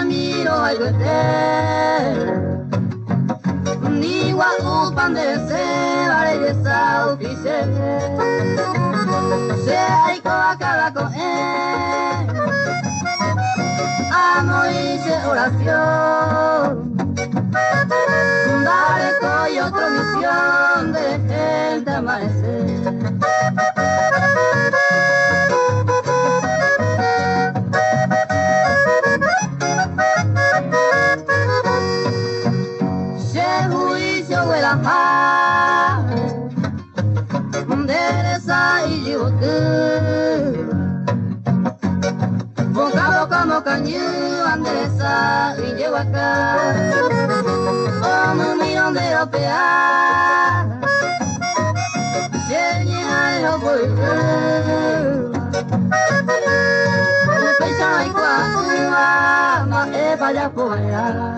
miro ay gote ni wa upan de se vale de sa oficie se ay ko akala con amo hice oración dale coy otra misión de gente amanecer como cañú andesa y llego acá como un millón de europeas llena de oportunidad un paisano y cuatro más es para allá afuera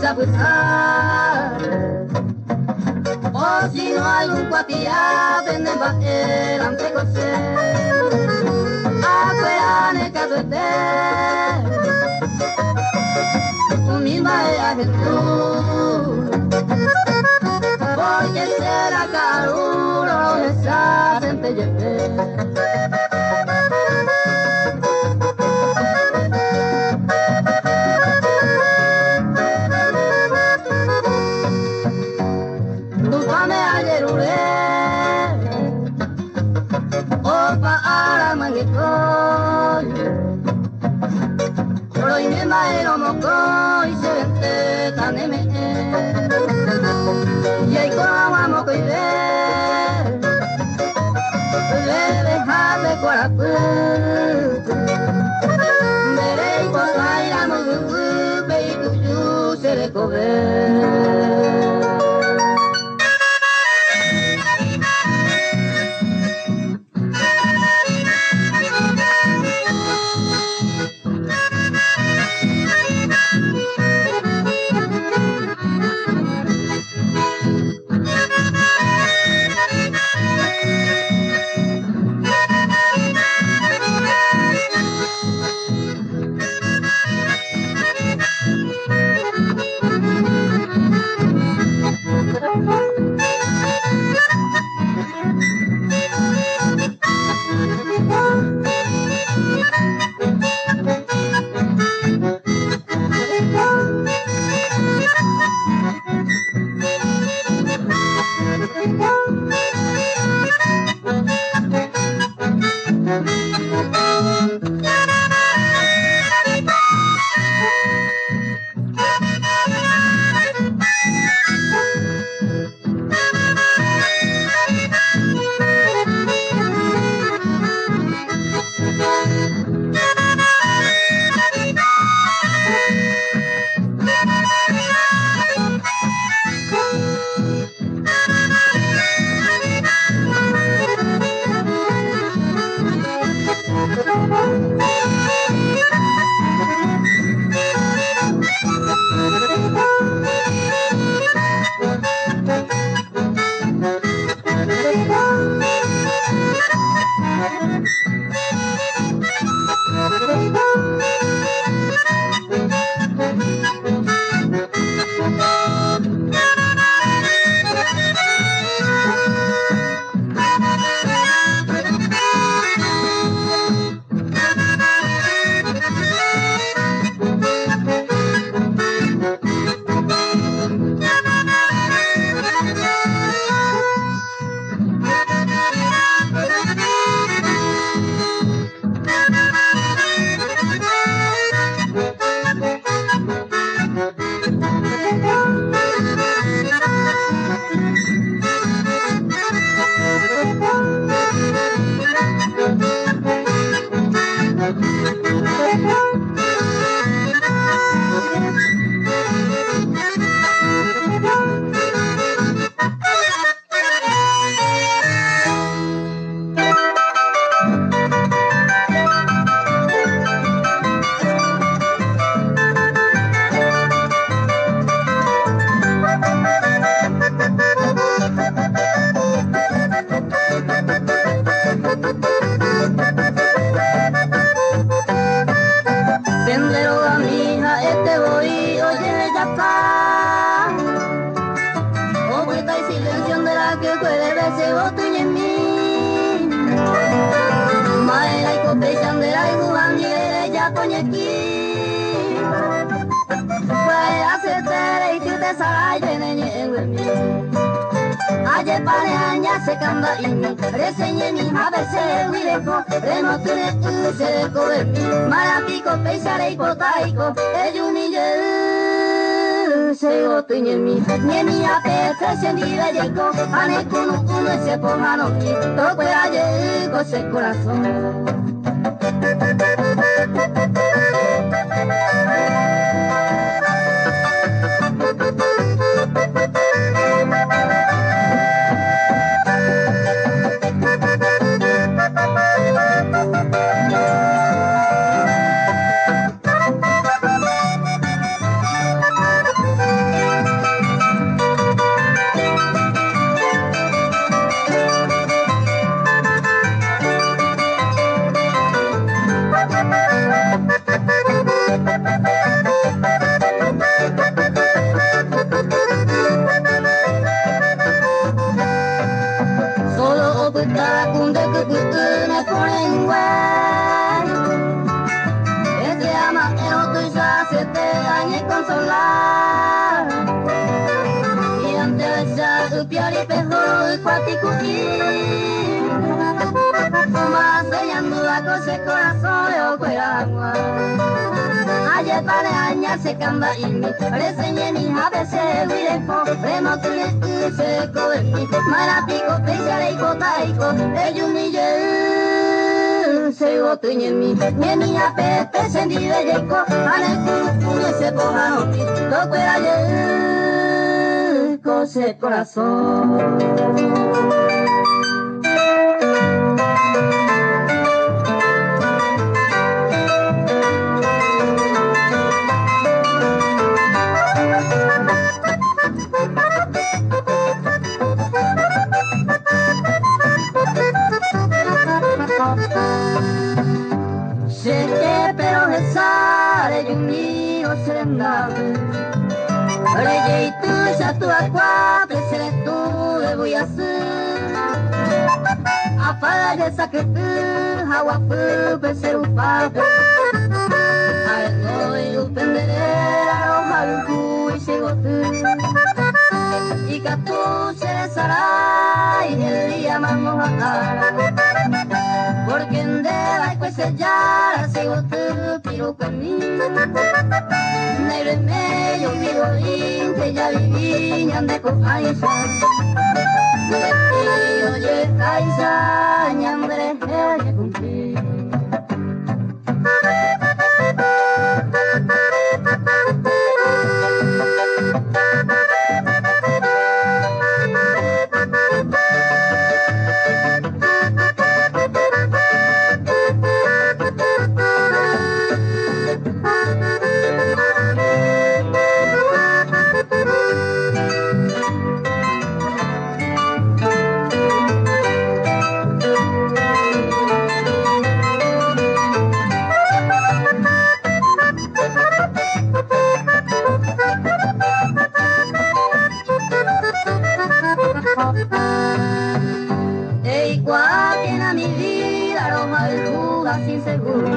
a buscar o si no algún cuatilla vende bater ante cosé afuera en el caso esté un misma ella Jesús porque será caro esa gente lleve Maero moko y se vente tan y hay como amo que le dejate cuarapu veré y cosa irá muy y tuyo se le cobre sarai de nenye wemi. Aje pare anya se kamba ini, resenye mi habese wireko, remotune use koemi. Marapiko peisare ipotaiko, ejumille. Sego tu nyemi, nyemi ape tresendi belleko, ane kunu kunu ese pomano mi, toque aye con ese corazón. Se kamba ini, resenye ni habese wireko, remotune use koemi, marapiko peisare ikotaiko, ejumille. Sego tu nyemi, nyemi ape tresendi belleko, ane kunu ese pomano mi, toque aye con ese corazón. Satu aqua, presere tu de voy a hacer. Apa de sakit, hawa pu presere upa. Al no upendere, al ku isigotu. Ika tu se sarai el día más mojada. Porque en deba pues ya sigo tu piro conmigo. Negre medio vivo que ya viví ande con Aisha. Oye Aisha, ñambre ya cumplí. Sin seguro,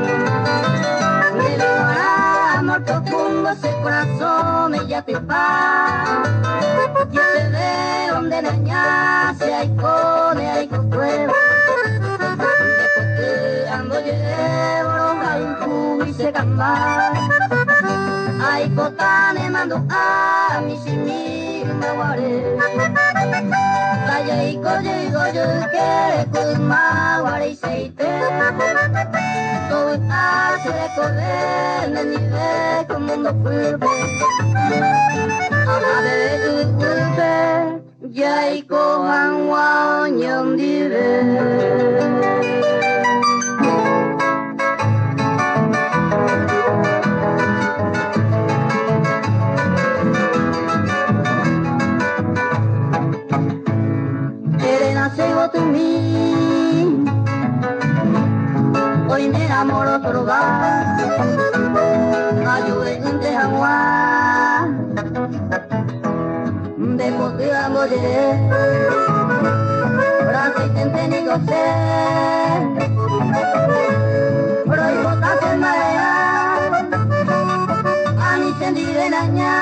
pero ahora amor profundo ese corazón me ya te va. Yo te veo donde nañase, hay con prueba. Después que ando llevo al cubo y se camba. Hay cotane mando a mi simi me guaré. Vaya y coye que con ma guaré y seite. Todo hace de correr, ni ve como no puede. Ama de tu culpe, ya y cojan guañón dive. Hoy me enamoro por va, ayude en te agua, de poder amor brazo y tente ni gocé, pero y botas en marea, a mi sentir en aña,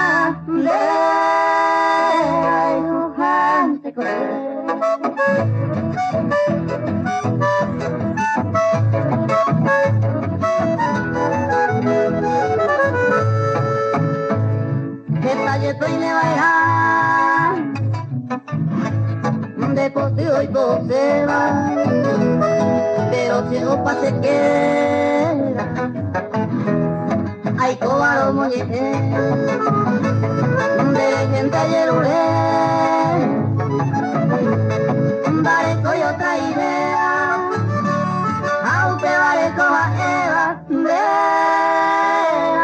que estoy me baila, después de hoy todo se va, pero si no pase queda, hay cobaro muñeque, de gente ayer uré, parezco y otra idea, a usted parezco a Eva, de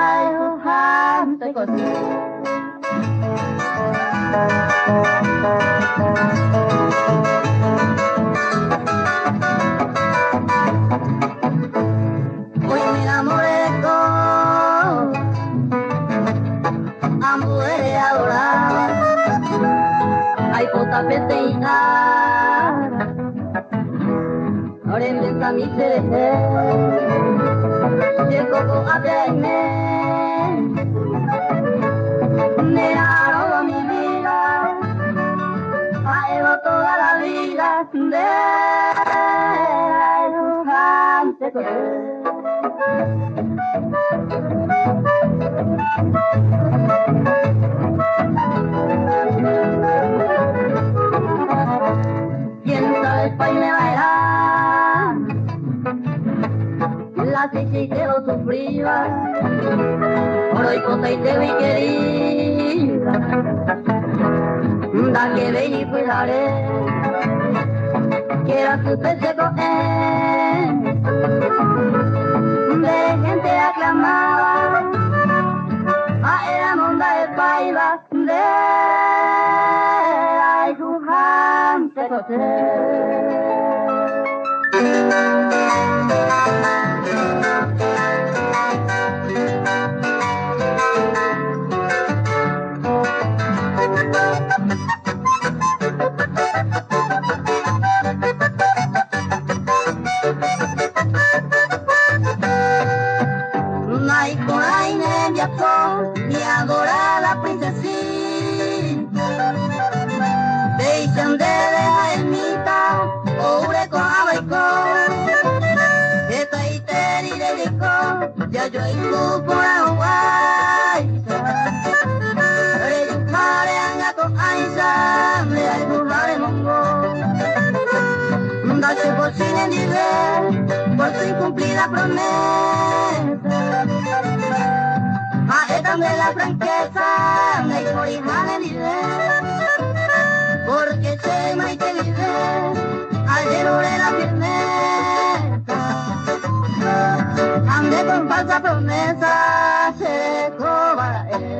ay, hoy me enamoré con a mujeres adoradas, hay poca peteína, ahora inventa mi cereje, si el coco atraeme. Toda mi vida, llevo toda la vida de dibujante. ¿Quién sabe el país me bailar? La chichi que lo sufría, por hoy cosa y te vi querida, da que ven y cuidaré, que era su peche con él, de gente aclamada, a era monda de paiva, de la dibujante José. Mi adorada princesita, deixan de la ermita, obre con abaicón, esta iteri dedicó, ya yo y tú por Aguay, reyujare angato aisa, me da reyujare mongo, dache por sin endiver, por su incumplida promesa. De la franqueza, me corrijan el idea, porque se me te vive, ayer oré la firmeza, ande con falsa promesa, se cobaré.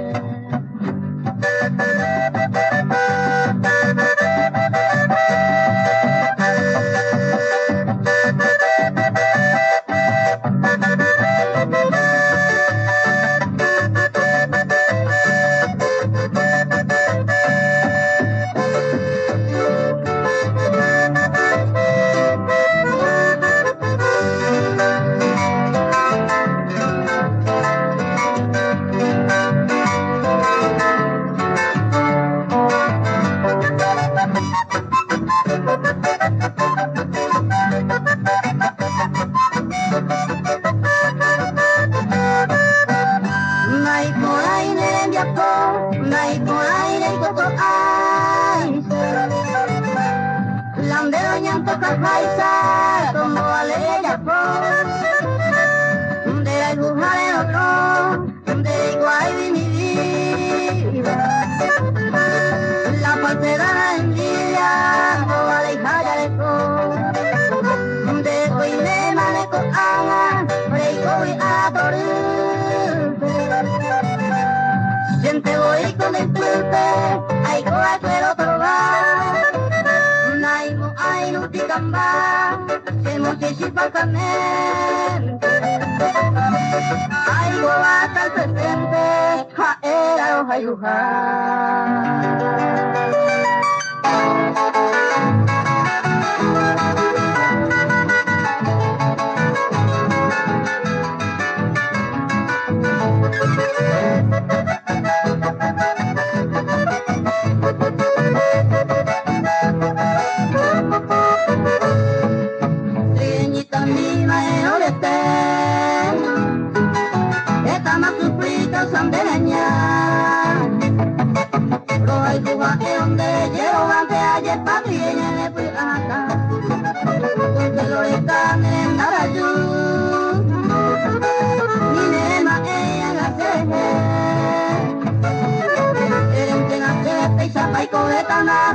Siente voy con el trupe, ay coa quiero probar, naimo ay no ticamba, se mochishipacamente, ay coa hasta el presente, ja era o jayuja. Esta más sufrida son de dañar.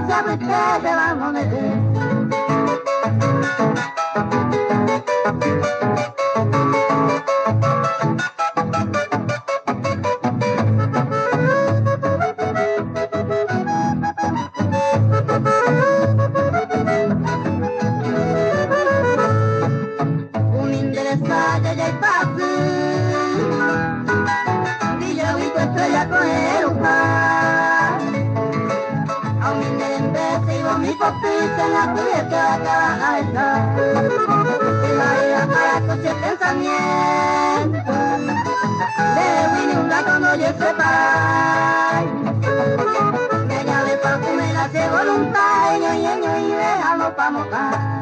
se abre de la moneda. Un interesante ya pase, y yo vi que estrella con el lugar. A un interés y mi popita en la tuya que acaba a estar. Y la vida para coche pensamiento, de Winnie un gato no yo separar. Me llave pa' comer la de voluntad, y déjalo pa' mojar.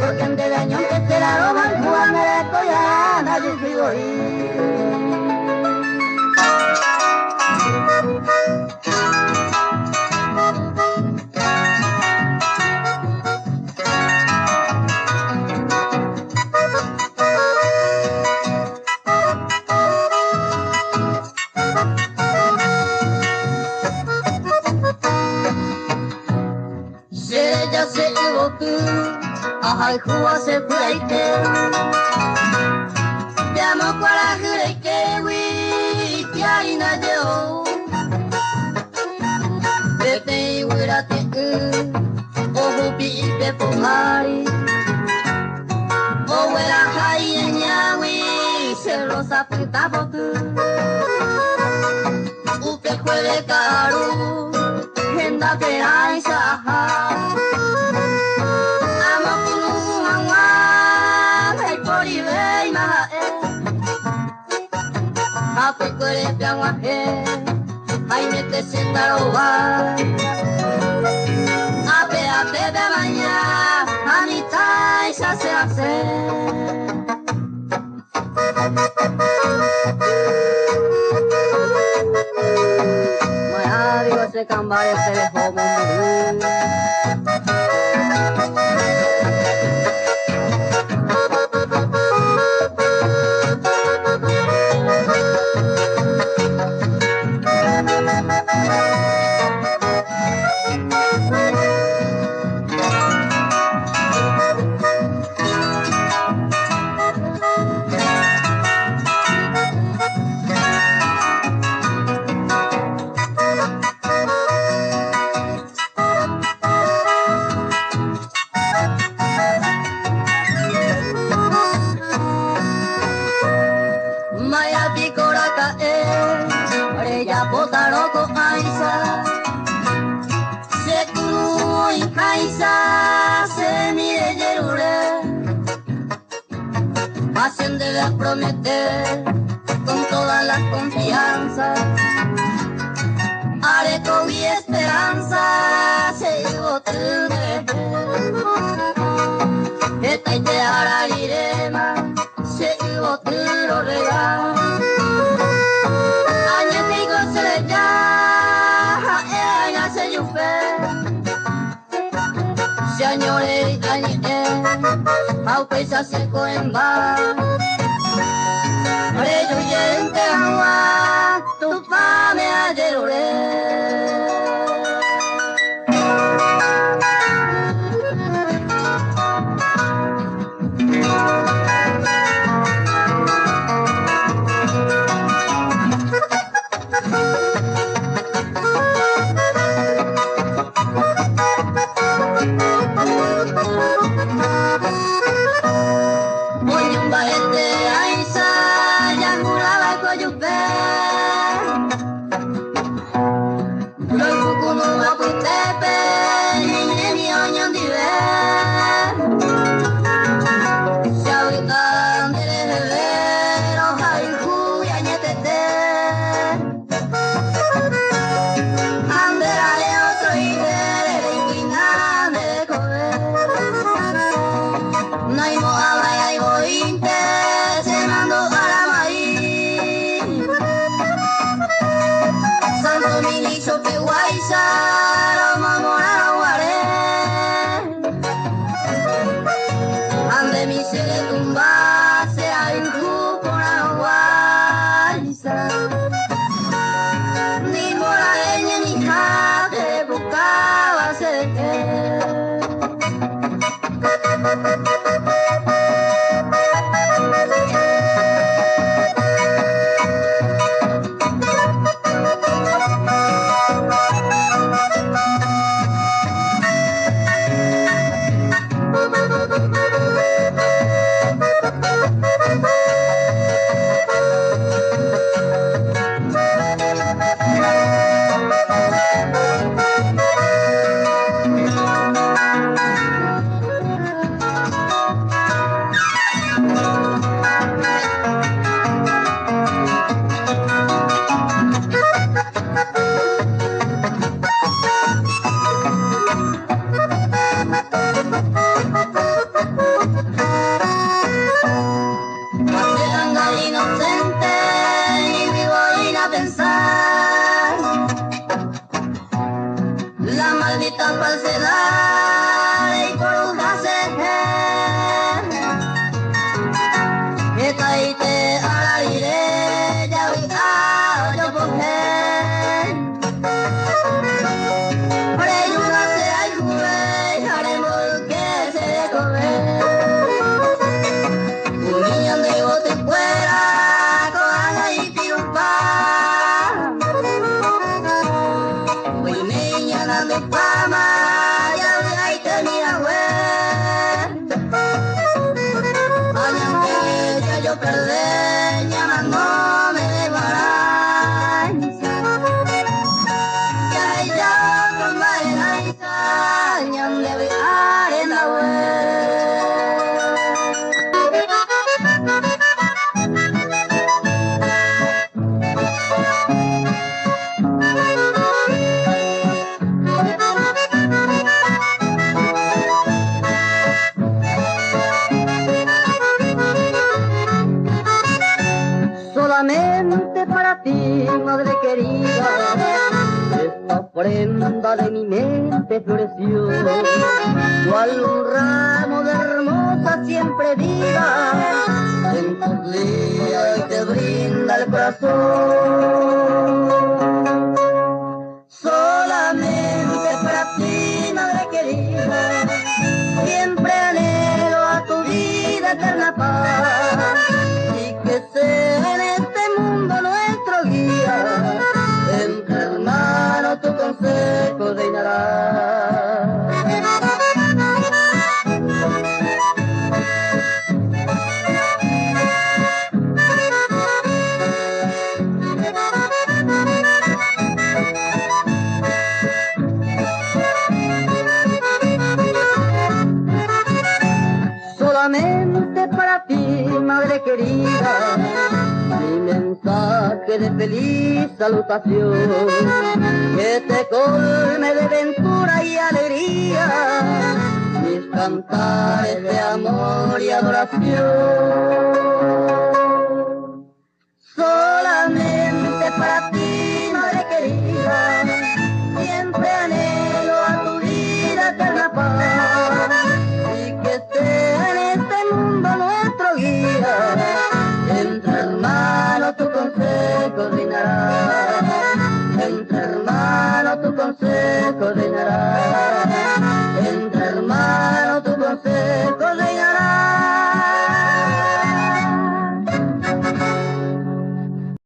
Porque en del año que se la roban, Juan me la estoy a nadie sigo Ay, Juan se fue y que llamo para jure que we que hay nadie o vete y huira te o hubi pe pomari o huera hay en yawi se lo sapita botu uke juele caro henda que hay saha ay me te sentaroa ape de mañana a mi taisa se hace digo se cambia se dejó prometer con toda la confianza haré con mi esperanza sigo tu esta idea hará irema sigo tu lo regalo años digo se le ya ella se yufe se añore añe aunque se hace en bar Reyo yente agua, tu fame ayer bonita falsedad y por un que caíste a la derecha y a yo mujer. Por ello no se ayude, haremos que se come. Un niño de bote fuera, con ahí triunfa. Muy niña dando fama, ya ve ahí tenía güey. Yo perdé, llamándome de guaranza. Ya ella con marenaiza, ñan de arena solamente para ti, madre querida, esta ofrenda de mi mente floreció, cual un ramo de hermosa siempre viva, en tus días y te brinda el corazón. Solamente para ti, madre querida, siempre anhelo a tu vida eterna paz, y que sea en este mundo nuestro guía, entre hermanos tu consejo reinará. Solamente para ti, madre querida, mi mensaje de feliz salutación, que te colme de ventura y alegría, mis cantares de amor y adoración.